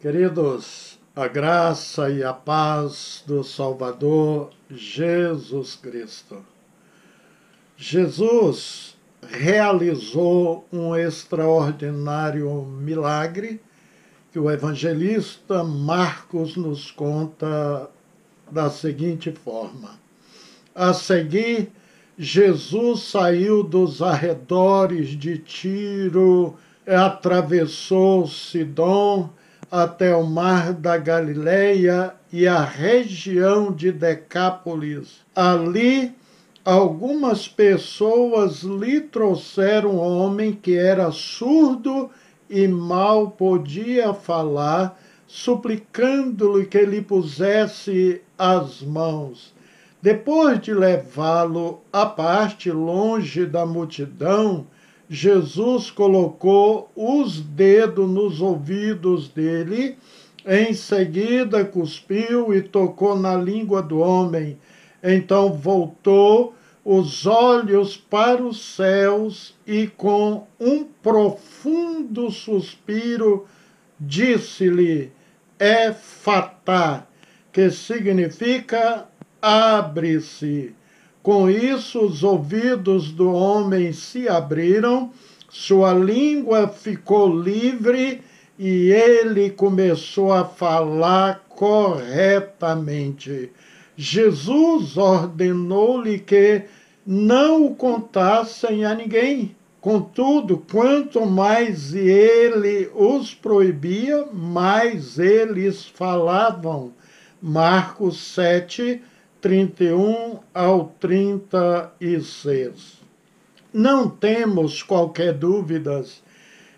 Queridos, a graça e a paz do Salvador Jesus Cristo. Jesus realizou um extraordinário milagre que o evangelista Marcos nos conta da seguinte forma. A seguir, Jesus saiu dos arredores de Tiro, atravessou Sidom até o mar da Galileia e a região de Decápolis. Ali, algumas pessoas lhe trouxeram um homem que era surdo e mal podia falar, suplicando-lhe que lhe pusesse as mãos. Depois de levá-lo à parte longe da multidão, Jesus colocou os dedos nos ouvidos dele, em seguida cuspiu e tocou na língua do homem. Então voltou os olhos para os céus e, com um profundo suspiro, disse-lhe: Efatá, que significa abre-se. Com isso, os ouvidos do homem se abriram, sua língua ficou livre e ele começou a falar corretamente. Jesus ordenou-lhe que não o contassem a ninguém. Contudo, quanto mais ele os proibia, mais eles falavam. Marcos 7, 31 ao 36. Não temos qualquer dúvida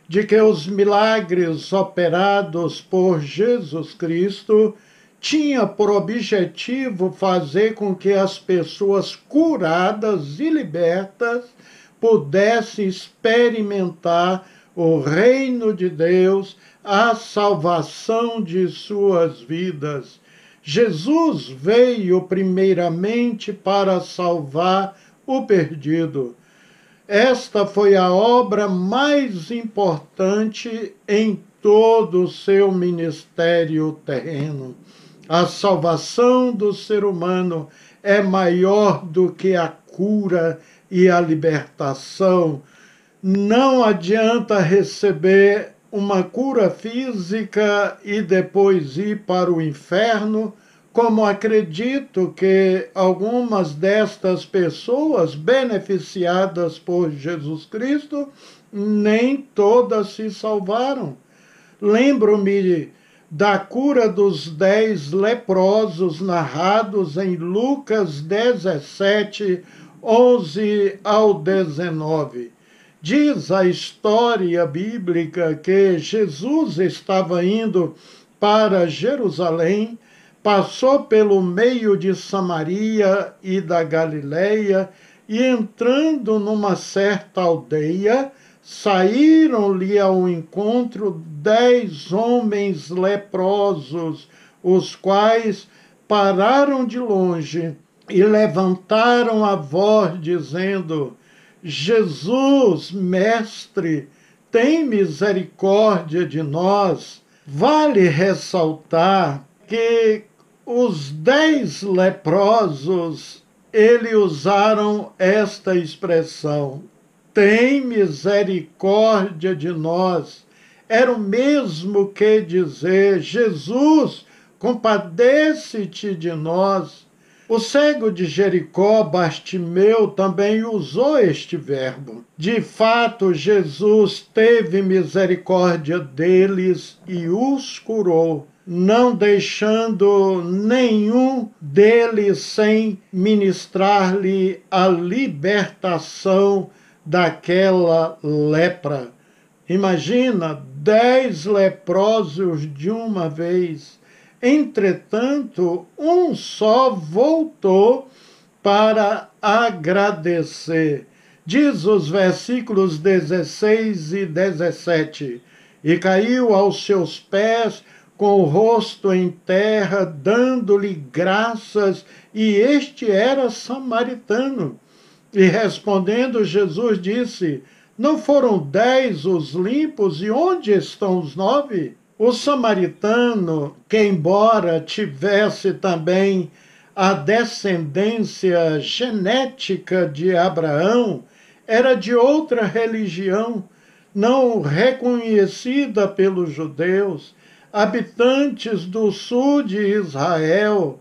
de que os milagres operados por Jesus Cristo tinham por objetivo fazer com que as pessoas curadas e libertas pudessem experimentar o reino de Deus, a salvação de suas vidas. Jesus veio primeiramente para salvar o perdido. Esta foi a obra mais importante em todo o seu ministério terreno. A salvação do ser humano é maior do que a cura e a libertação. Não adianta receber uma cura física e depois ir para o inferno, como acredito que algumas destas pessoas beneficiadas por Jesus Cristo, nem todas se salvaram. Lembro-me da cura dos 10 leprosos narrados em Lucas 17, 11 ao 19. Diz a história bíblica que Jesus estava indo para Jerusalém, passou pelo meio de Samaria e da Galileia e, entrando numa certa aldeia, saíram-lhe ao encontro 10 homens leprosos, os quais pararam de longe e levantaram a voz, dizendo: Jesus, mestre, tem misericórdia de nós. Vale ressaltar que os 10 leprosos, eles usaram esta expressão, tem misericórdia de nós. Era o mesmo que dizer: Jesus, compadece-te de nós. O cego de Jericó, Bartimeu, também usou este verbo. De fato, Jesus teve misericórdia deles e os curou, não deixando nenhum deles sem ministrar-lhe a libertação daquela lepra. Imagina, 10 leprosos de uma vez. Entretanto, um só voltou para agradecer. Diz os versículos 16 e 17. E caiu aos seus pés com o rosto em terra, dando-lhe graças, e este era samaritano. E respondendo, Jesus disse: não foram 10 os limpos, e onde estão os 9? O samaritano, que embora tivesse também a descendência genética de Abraão, era de outra religião, não reconhecida pelos judeus, habitantes do sul de Israel.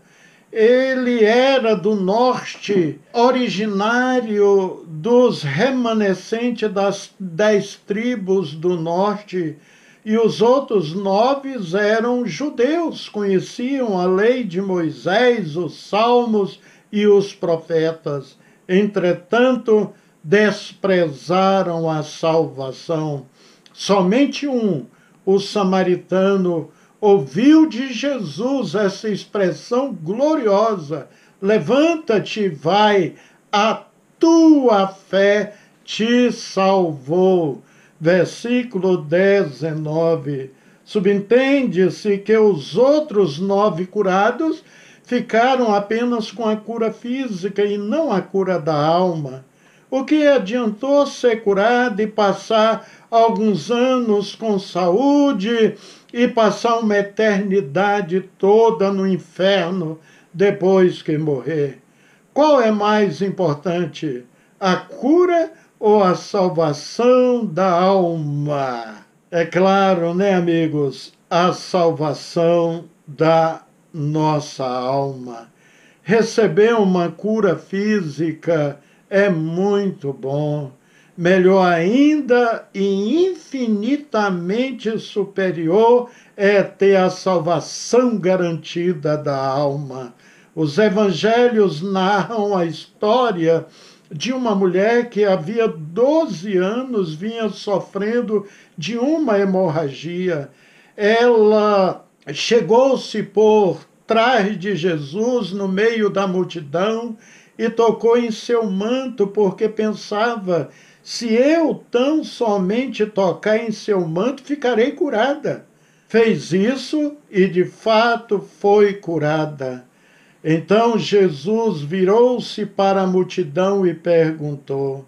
Ele era do norte, originário dos remanescentes das 10 tribos do norte, e os outros 9 eram judeus, conheciam a lei de Moisés, os salmos e os profetas. Entretanto, desprezaram a salvação. Somente um, o samaritano, ouviu de Jesus essa expressão gloriosa: levanta-te e vai, a tua fé te salvou. Versículo 19. Subentende-se que os outros 9 curados ficaram apenas com a cura física e não a cura da alma. O que adiantou ser curado e passar alguns anos com saúde e passar uma eternidade toda no inferno depois que morrer? Qual é mais importante, a cura ou a salvação da alma? É claro, né, amigos? A salvação da nossa alma. Receber uma cura física é muito bom. Melhor ainda e infinitamente superior é ter a salvação garantida da alma. Os evangelhos narram a história de uma mulher que havia 12 anos vinha sofrendo de uma hemorragia. Ela chegou-se por trás de Jesus no meio da multidão e tocou em seu manto, porque pensava: se eu tão somente tocar em seu manto, ficarei curada. Fez isso e de fato foi curada. Então Jesus virou-se para a multidão e perguntou: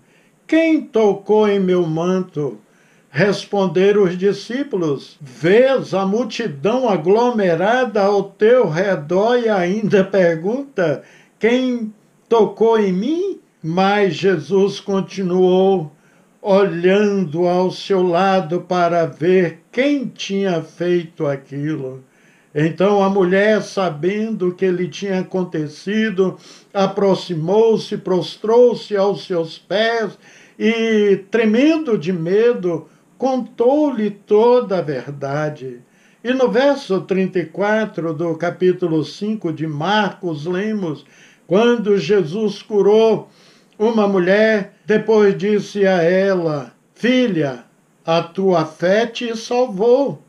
quem tocou em meu manto? Responderam os discípulos: vês a multidão aglomerada ao teu redor e ainda pergunta: quem tocou em mim? Mas Jesus continuou olhando ao seu lado para ver quem tinha feito aquilo. Então a mulher, sabendo o que lhe tinha acontecido, aproximou-se, prostrou-se aos seus pés e, tremendo de medo, contou-lhe toda a verdade. E no verso 34 do capítulo 5 de Marcos, lemos: quando Jesus curou uma mulher, depois disse a ela: filha, a tua fé te salvou.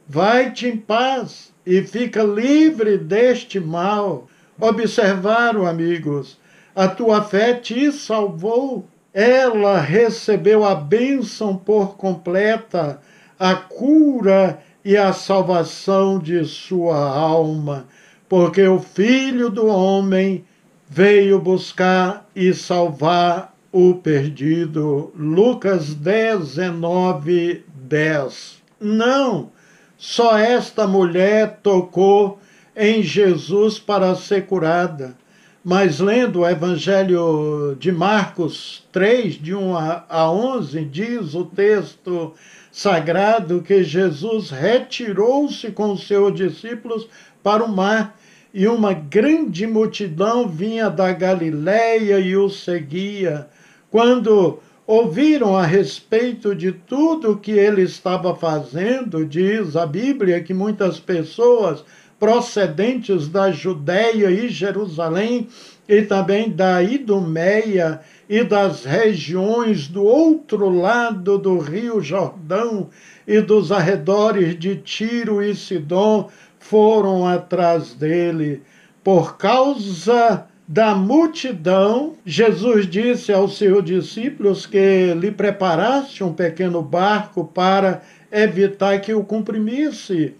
Vai-te em paz e fica livre deste mal. Observaram, amigos, a tua fé te salvou. Ela recebeu a bênção por completa, a cura e a salvação de sua alma, porque o Filho do Homem veio buscar e salvar o perdido. Lucas 19, 10. Não, só esta mulher tocou em Jesus para ser curada. Mas lendo o Evangelho de Marcos 3, de 1 a 11, diz o texto sagrado que Jesus retirou-se com seus discípulos para o mar, e uma grande multidão vinha da Galiléia e o seguia. Quando ouviram a respeito de tudo o que ele estava fazendo, diz a Bíblia que muitas pessoas procedentes da Judéia e Jerusalém e também da Idumeia e das regiões do outro lado do rio Jordão e dos arredores de Tiro e Sidom foram atrás dele. Por causa da multidão, Jesus disse aos seus discípulos que lhe preparasse um pequeno barco para evitar que o comprimisse,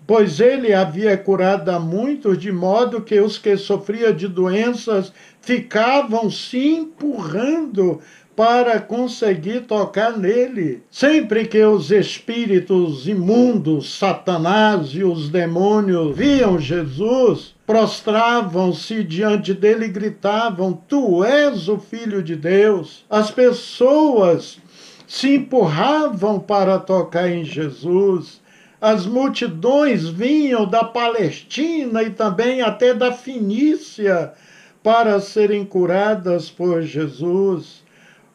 pois ele havia curado a muitos, de modo que os que sofriam de doenças ficavam se empurrando para conseguir tocar nele. Sempre que os espíritos imundos, Satanás e os demônios viam Jesus, prostravam-se diante dele e gritavam: Tu és o Filho de Deus. As pessoas se empurravam para tocar em Jesus. As multidões vinham da Palestina e também até da Fenícia para serem curadas por Jesus.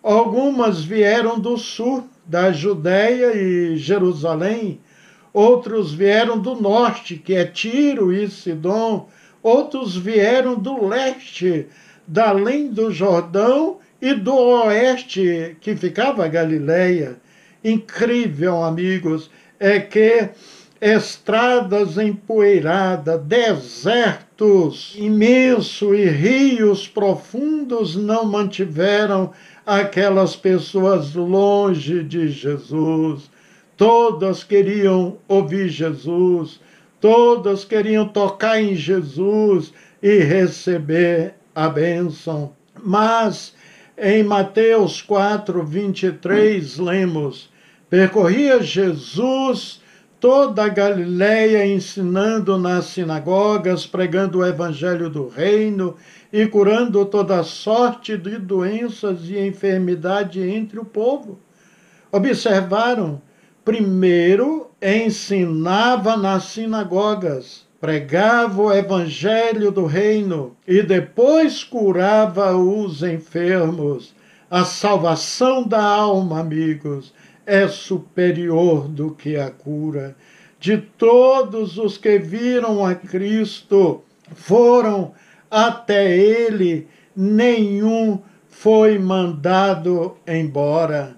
Algumas vieram do sul, da Judéia e Jerusalém. Outros vieram do norte, que é Tiro e Sidom. Outros vieram do leste, da além do Jordão, e do oeste, que ficava a Galileia. Incrível, amigos, é que estradas empoeiradas, desertos imensos e rios profundos não mantiveram aquelas pessoas longe de Jesus. Todas queriam ouvir Jesus, todas queriam tocar em Jesus e receber a bênção. Mas em Mateus 4:23 lemos: percorria Jesus toda a Galileia, ensinando nas sinagogas, pregando o evangelho do reino e curando toda sorte de doenças e enfermidade entre o povo. Observaram? Primeiro ensinava nas sinagogas, pregava o evangelho do reino e depois curava os enfermos. A salvação da alma, amigos, é superior do que a cura. De todos os que viram a Cristo, foram até ele, nenhum foi mandado embora.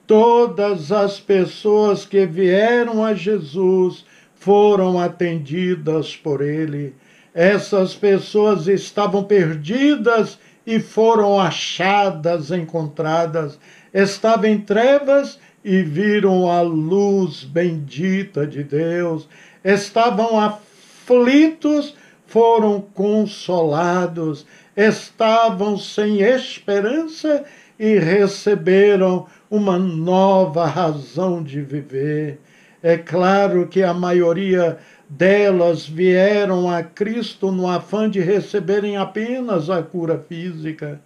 Todas as pessoas que vieram a Jesus foram atendidas por ele. Essas pessoas estavam perdidas e foram achadas, encontradas. Estavam em trevas e viram a luz bendita de Deus. Estavam aflitos, foram consolados. Estavam sem esperança e receberam uma nova razão de viver. É claro que a maioria delas vieram a Cristo no afã de receberem apenas a cura física.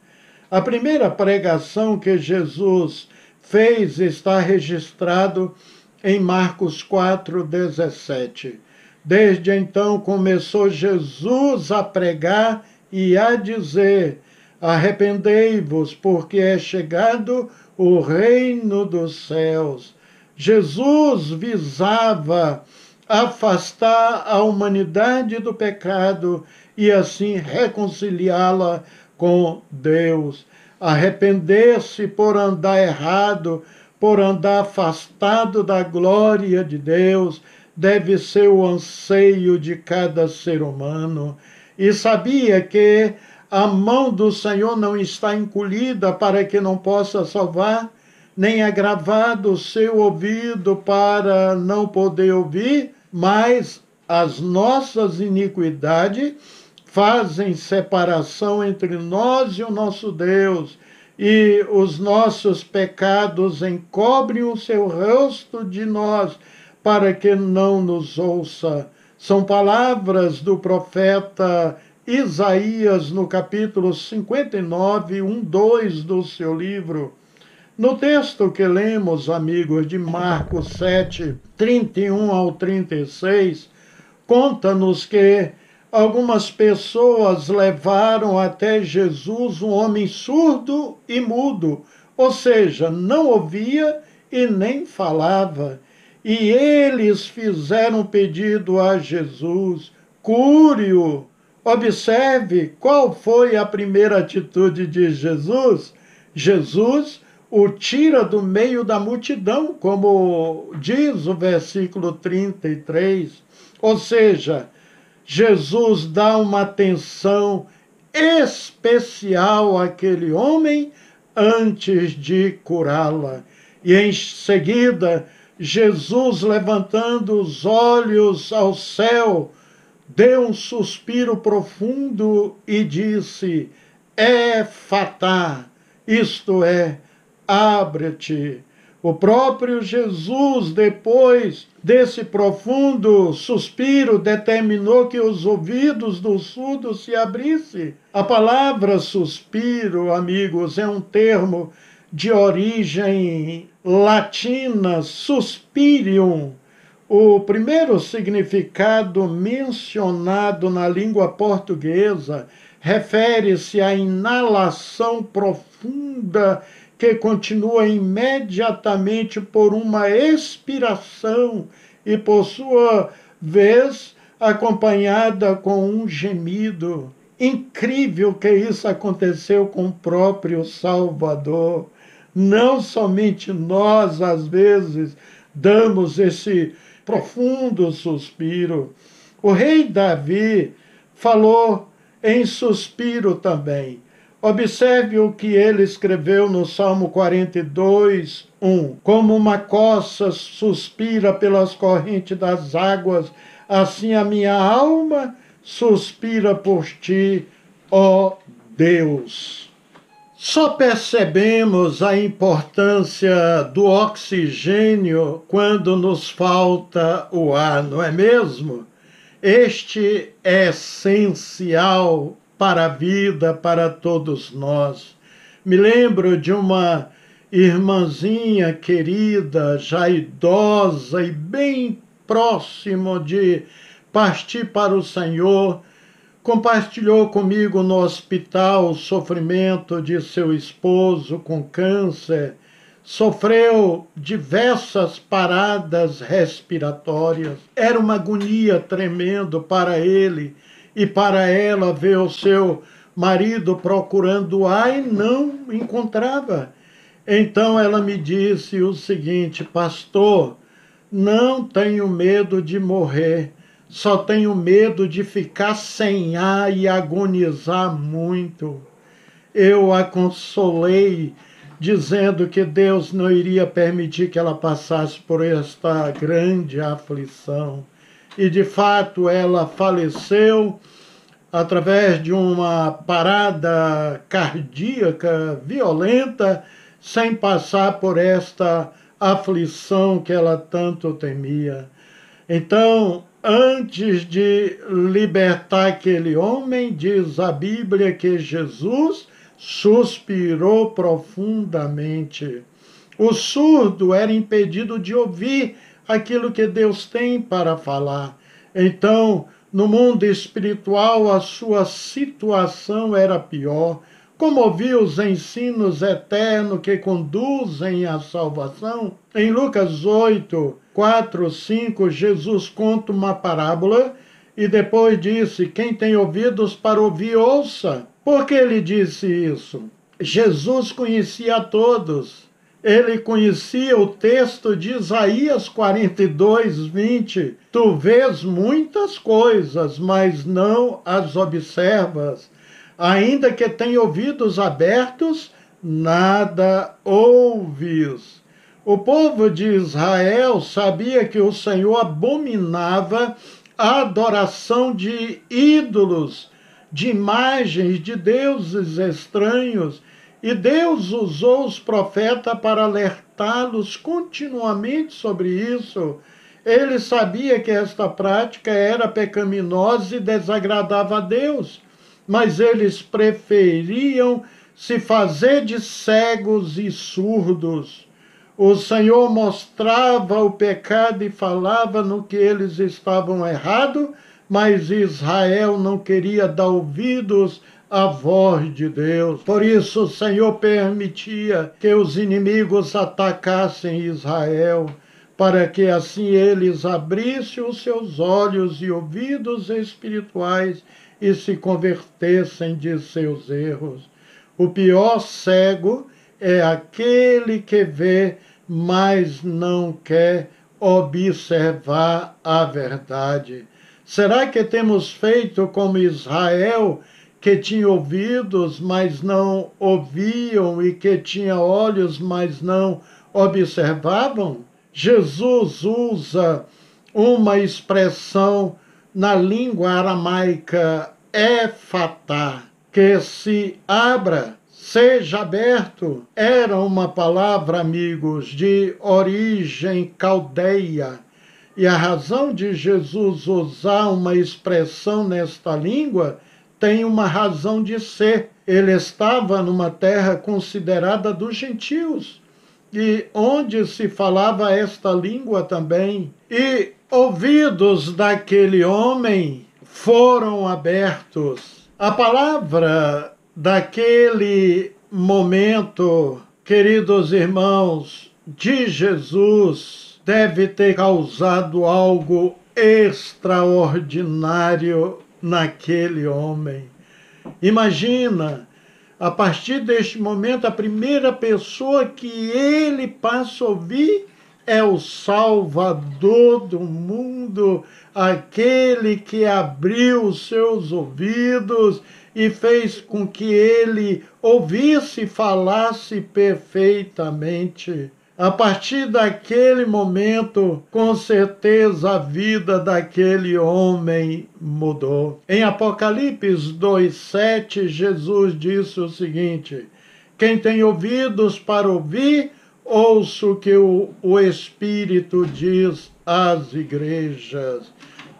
A primeira pregação que Jesus fez está registrado em Marcos 4:17. Desde então começou Jesus a pregar e a dizer: arrependei-vos, porque é chegado o reino dos céus. Jesus visava afastar a humanidade do pecado e assim reconciliá-la com Deus. Arrepender-se por andar errado, por andar afastado da glória de Deus, deve ser o anseio de cada ser humano. E sabia que a mão do Senhor não está encolhida para que não possa salvar, nem agravado o seu ouvido para não poder ouvir, mas as nossas iniquidades fazem separação entre nós e o nosso Deus, e os nossos pecados encobrem o seu rosto de nós, para que não nos ouça. São palavras do profeta Isaías, no capítulo 59, 2 do seu livro. No texto que lemos, amigos, de Marcos 7, 31 ao 36, conta-nos que algumas pessoas levaram até Jesus um homem surdo e mudo, ou seja, não ouvia e nem falava. E eles fizeram pedido a Jesus: cure-o. Observe qual foi a primeira atitude de Jesus. Jesus o tira do meio da multidão, como diz o versículo 33. Ou seja, Jesus dá uma atenção especial àquele homem antes de curá-la. E em seguida, Jesus, levantando os olhos ao céu, deu um suspiro profundo e disse: Éfatá, isto é, abre-te. O próprio Jesus, depois desse profundo suspiro, determinou que os ouvidos do surdo se abrissem. A palavra suspiro, amigos, é um termo de origem latina, suspirium. O primeiro significado mencionado na língua portuguesa refere-se à inalação profunda que continua imediatamente por uma expiração e, por sua vez, acompanhada com um gemido. Incrível que isso aconteceu com o próprio Salvador. Não somente nós, às vezes, damos esse profundo suspiro. O rei Davi falou em suspiro também. Observe o que ele escreveu no Salmo 42, 1. Como uma coça suspira pelas correntes das águas, assim a minha alma suspira por ti, ó Deus. Só percebemos a importância do oxigênio quando nos falta o ar, não é mesmo? Este é essencial para a vida, para todos nós. Me lembro de uma irmãzinha querida, já idosa e bem próximo de partir para o Senhor, compartilhou comigo no hospital o sofrimento de seu esposo com câncer, sofreu diversas paradas respiratórias. Era uma agonia tremenda para ele e para ela ver o seu marido procurando ar e não encontrava. Então ela me disse o seguinte: pastor, não tenho medo de morrer, só tenho medo de ficar sem ar e agonizar muito. Eu a consolei, dizendo que Deus não iria permitir que ela passasse por esta grande aflição. E de fato ela faleceu através de uma parada cardíaca violenta, sem passar por esta aflição que ela tanto temia. Então, antes de libertar aquele homem, diz a Bíblia que Jesus suspirou profundamente. O surdo era impedido de ouvir aquilo que Deus tem para falar. Então, no mundo espiritual, a sua situação era pior. Como ouvir os ensinos eternos que conduzem à salvação? Em Lucas 8, 4, 5, Jesus conta uma parábola e depois disse: quem tem ouvidos para ouvir, ouça. Por que ele disse isso? Jesus conhecia a todos. Ele conhecia o texto de Isaías 42, 20. Tu vês muitas coisas, mas não as observas. Ainda que tenha ouvidos abertos, nada ouves. O povo de Israel sabia que o Senhor abominava a adoração de ídolos, de imagens de deuses estranhos, e Deus usou os profetas para alertá-los continuamente sobre isso. Ele sabia que esta prática era pecaminosa e desagradava a Deus, mas eles preferiam se fazer de cegos e surdos. O Senhor mostrava o pecado e falava no que eles estavam errados, mas Israel não queria dar ouvidos à voz de Deus. Por isso o Senhor permitia que os inimigos atacassem Israel, para que assim eles abrissem os seus olhos e ouvidos espirituais e se convertessem de seus erros. O pior cego é aquele que vê, mas não quer observar a verdade. Será que temos feito como Israel, que tinha ouvidos, mas não ouviam, e que tinha olhos, mas não observavam? Jesus usa uma expressão na língua aramaica, efatá, que se abra, seja aberto, era uma palavra, amigos, de origem caldeia. E a razão de Jesus usar uma expressão nesta língua tem uma razão de ser. Ele estava numa terra considerada dos gentios, e onde se falava esta língua também. E ouvidos daquele homem foram abertos. A palavra daquele momento, queridos irmãos, de Jesus, deve ter causado algo extraordinário naquele homem. Imagina, a partir deste momento, a primeira pessoa que ele passa a ouvir é o Salvador do mundo, aquele que abriu os seus ouvidos e fez com que ele ouvisse e falasse perfeitamente. A partir daquele momento, com certeza a vida daquele homem mudou. Em Apocalipse 2:7, Jesus disse o seguinte: quem tem ouvidos para ouvir, ouça o que o Espírito diz às igrejas.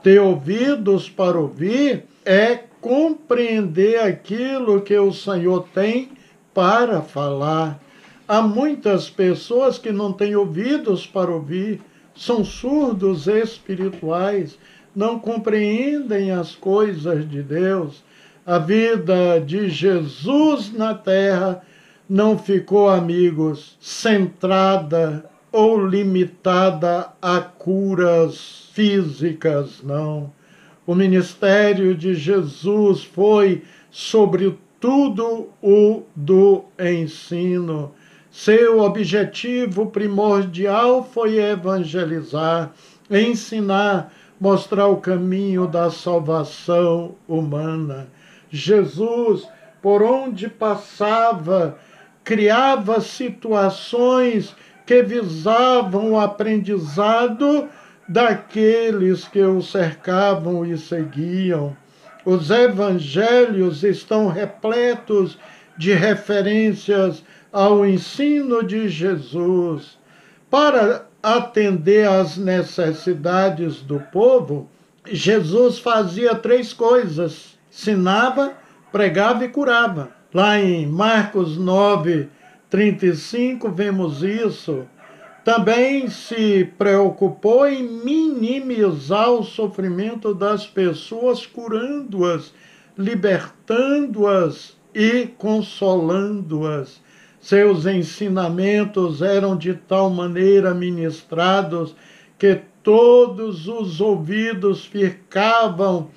Ter ouvidos para ouvir é compreender aquilo que o Senhor tem para falar. Há muitas pessoas que não têm ouvidos para ouvir, são surdos espirituais, não compreendem as coisas de Deus. A vida de Jesus na terra não ficou, amigos, centrada ou limitada a curas físicas, não. O ministério de Jesus foi, sobretudo, o do ensino. Seu objetivo primordial foi evangelizar, ensinar, mostrar o caminho da salvação humana. Jesus, por onde passava, criava situações que visavam o aprendizado daqueles que o cercavam e seguiam. Os evangelhos estão repletos de referências ao ensino de Jesus. Para atender às necessidades do povo, Jesus fazia 3 coisas: ensinava, pregava e curava. Lá em Marcos 9:35 vemos isso. Também se preocupou em minimizar o sofrimento das pessoas, curando-as, libertando-as e consolando-as. Seus ensinamentos eram de tal maneira ministrados que todos os ouvidos ficavam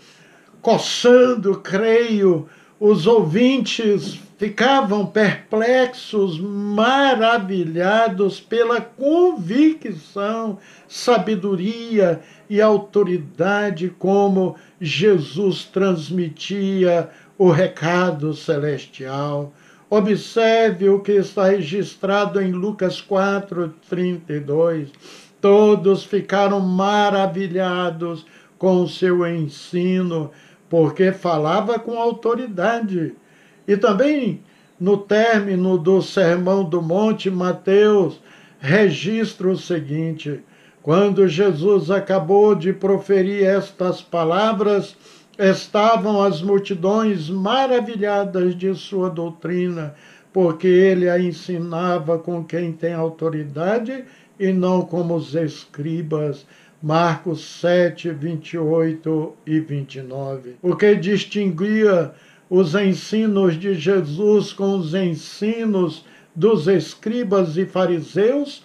coçando, creio. Os ouvintes ficavam perplexos, maravilhados pela convicção, sabedoria e autoridade como Jesus transmitia o recado celestial. Observe o que está registrado em Lucas 4:32. Todos ficaram maravilhados com o seu ensino, porque falava com autoridade. E também, no término do Sermão do Monte, Mateus registra o seguinte: quando Jesus acabou de proferir estas palavras, estavam as multidões maravilhadas de sua doutrina, porque ele a ensinava com quem tem autoridade e não como os escribas. Marcos 7:28 e 29. O que distinguia os ensinos de Jesus com os ensinos dos escribas e fariseus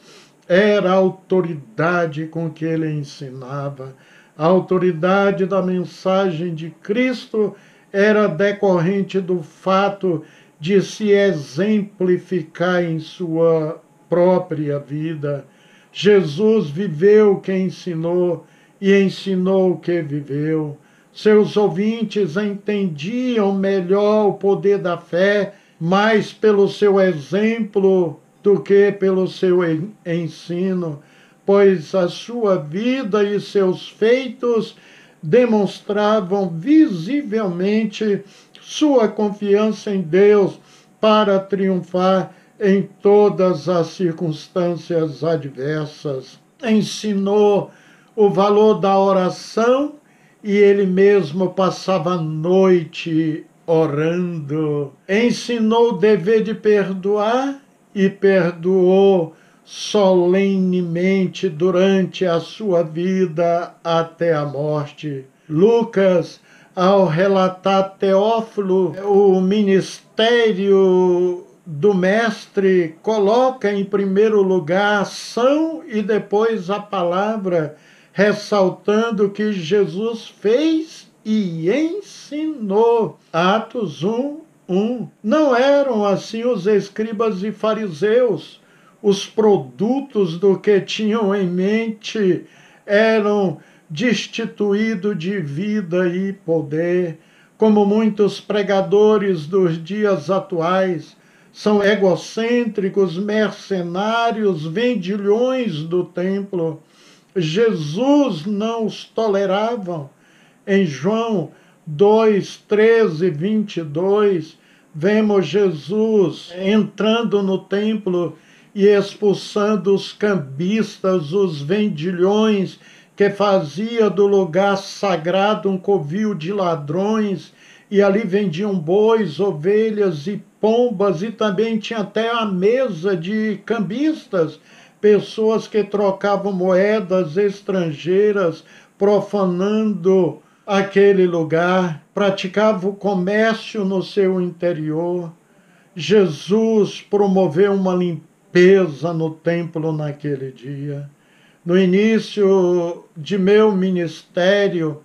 era a autoridade com que ele ensinava. A autoridade da mensagem de Cristo era decorrente do fato de se exemplificar em sua própria vida. Jesus viveu o que ensinou e ensinou o que viveu. Seus ouvintes entendiam melhor o poder da fé, mais pelo seu exemplo do que pelo seu ensino, pois a sua vida e seus feitos demonstravam visivelmente sua confiança em Deus para triunfar em todas as circunstâncias adversas. Ensinou o valor da oração e ele mesmo passava a noite orando. Ensinou o dever de perdoar e perdoou solenemente durante a sua vida até a morte. Lucas, ao relatar Teófilo, o ministério do Mestre, coloca em primeiro lugar a ação e depois a palavra, ressaltando que Jesus fez e ensinou. Atos 1:1. Não eram assim os escribas e fariseus. Os produtos do que tinham em mente eram destituídos de vida e poder, como muitos pregadores dos dias atuais. São egocêntricos, mercenários, vendilhões do templo. Jesus não os tolerava. Em João 2:13-22, vemos Jesus entrando no templo e expulsando os cambistas, os vendilhões, que fazia do lugar sagrado um covil de ladrões, e ali vendiam bois, ovelhas e pombas, e também tinha até a mesa de cambistas, pessoas que trocavam moedas estrangeiras, profanando aquele lugar, praticavam o comércio no seu interior. Jesus promoveu uma limpeza no templo naquele dia. No início de meu ministério,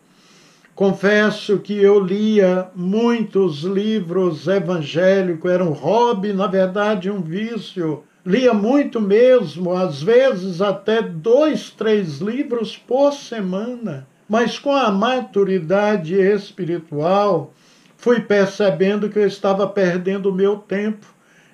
confesso que eu lia muitos livros evangélicos, era um hobby, na verdade um vício. Lia muito mesmo, às vezes até 2, 3 livros por semana. Mas com a maturidade espiritual, fui percebendo que eu estava perdendo o meu tempo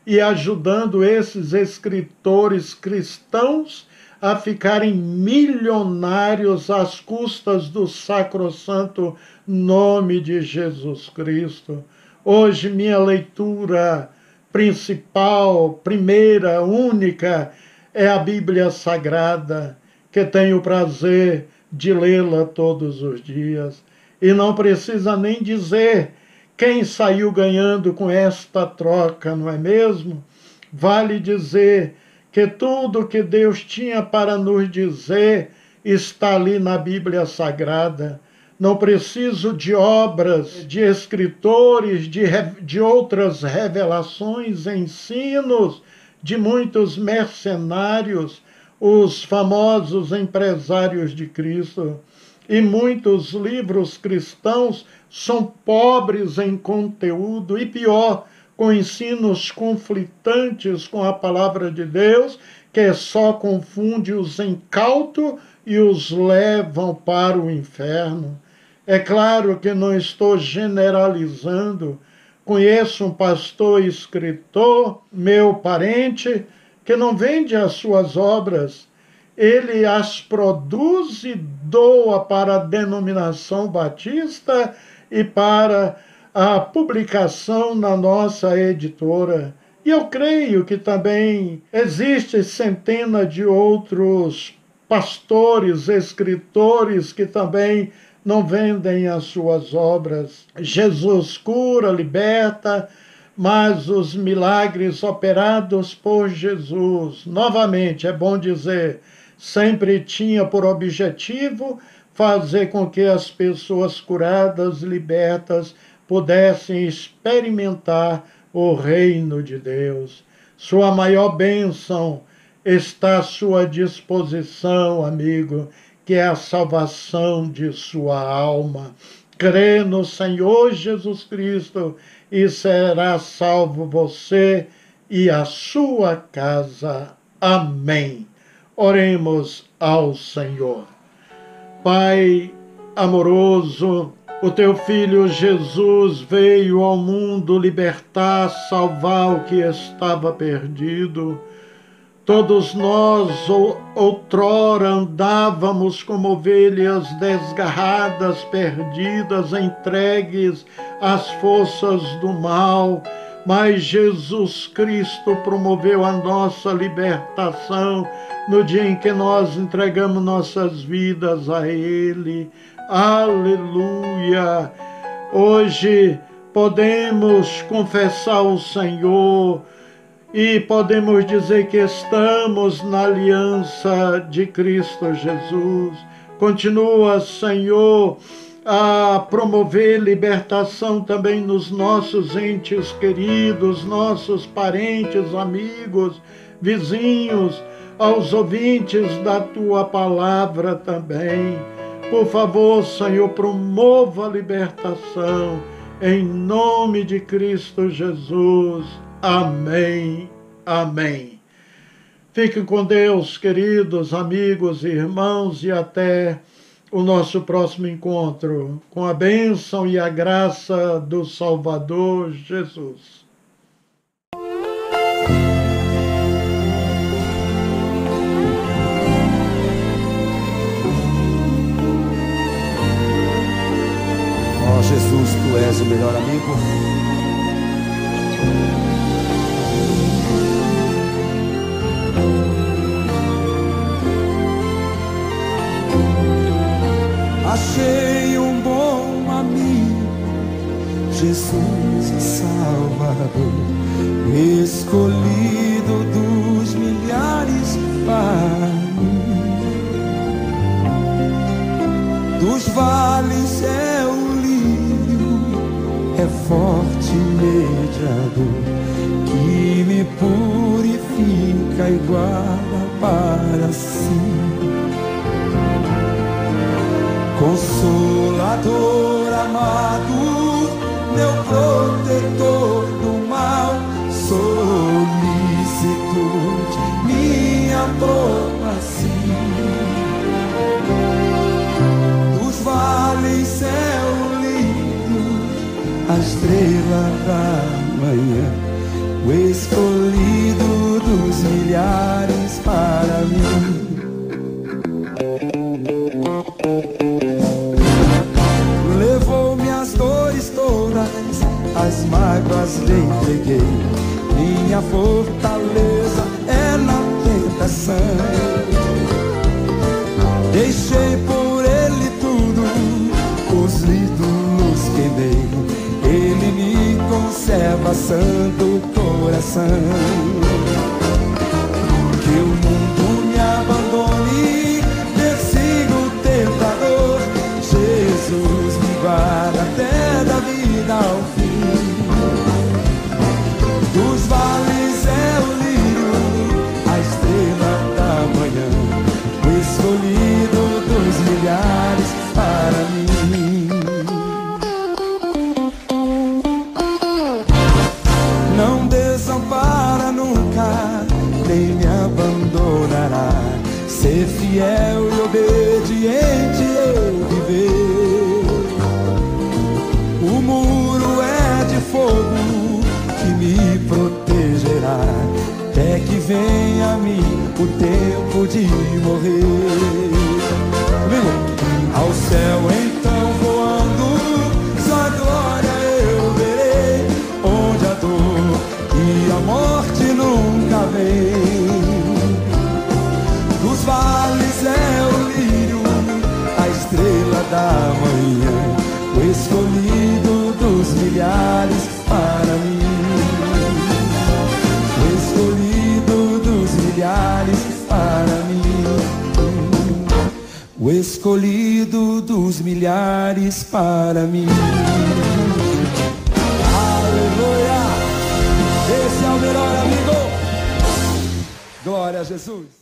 e ajudando esses escritores cristãos a ficarem milionários às custas do sacrossanto nome de Jesus Cristo. Hoje minha leitura principal, primeira, única, é a Bíblia Sagrada, que tenho o prazer de lê-la todos os dias. E não precisa nem dizer quem saiu ganhando com esta troca, não é mesmo? Vale dizer que tudo que Deus tinha para nos dizer está ali na Bíblia Sagrada. Não preciso de obras, de escritores, de outras revelações, ensinos, de muitos mercenários, os famosos empresários de Cristo. E muitos livros cristãos são pobres em conteúdo e, pior, com ensinos conflitantes com a palavra de Deus, que só confunde os incautos e os levam para o inferno. É claro que não estou generalizando. Conheço um pastor e escritor, meu parente, que não vende as suas obras. Ele as produz e doa para a denominação batista e para a publicação na nossa editora. E eu creio que também existe centenas de outros pastores, escritores que também não vendem as suas obras. Jesus cura, liberta, mas os milagres operados por Jesus, novamente, é bom dizer, sempre tinha por objetivo fazer com que as pessoas curadas, libertas, pudessem experimentar o reino de Deus. Sua maior bênção está à sua disposição, amigo, que é a salvação de sua alma. Crê no Senhor Jesus Cristo e será salvo você e a sua casa. Amém. Oremos ao Senhor. Pai amoroso, o teu Filho Jesus veio ao mundo libertar, salvar o que estava perdido. Todos nós outrora andávamos como ovelhas desgarradas, perdidas, entregues às forças do mal, mas Jesus Cristo promoveu a nossa libertação no dia em que nós entregamos nossas vidas a Ele. Aleluia! Hoje podemos confessar o Senhor e podemos dizer que estamos na aliança de Cristo Jesus. Continua, Senhor, a promover libertação também nos nossos entes queridos, nossos parentes, amigos, vizinhos, aos ouvintes da Tua palavra também. Por favor, Senhor, promova a libertação, em nome de Cristo Jesus. Amém. Amém. Fiquem com Deus, queridos amigos e irmãos, e até o nosso próximo encontro, com a bênção e a graça do Salvador Jesus. Ó Jesus, Tu és o melhor amigo. Achei um bom amigo, Jesus Salvador, escolhido dos milhares para mim. Dos vales é o lírio, é forte mediador, que me purifica e guarda para si. Consolador amado, meu protetor do mal, solicitude, minha aprovação. Dos vales céu lindo, a estrela da manhã, o escolhido dos milhares para mim. As mágoas lhe entreguei, minha fortaleza é na tentação. Deixei por ele tudo, os ídolos queimei, ele me conserva santo coração. Que o mundo me abandone, persiga o tentador, Jesus me guarda até da vida ao fim. Dos vales é o lírio, a estrela da manhã, o escolhido dos milhares para mim. Não desampara nunca, nem me abandonará. Ser fiel e obediente eu viver. O muro é de fogo que me protegerá, até que venha a mim o tempo de morrer. Ao céu então voando, sua glória eu verei, onde a dor e a morte nunca vem. Dos vales é o lírio, a estrela da manhã, o escolhido dos milhares para mim. O escolhido dos milhares para mim. O escolhido dos milhares para mim. Aleluia! Esse é o melhor amigo. Glória a Jesus.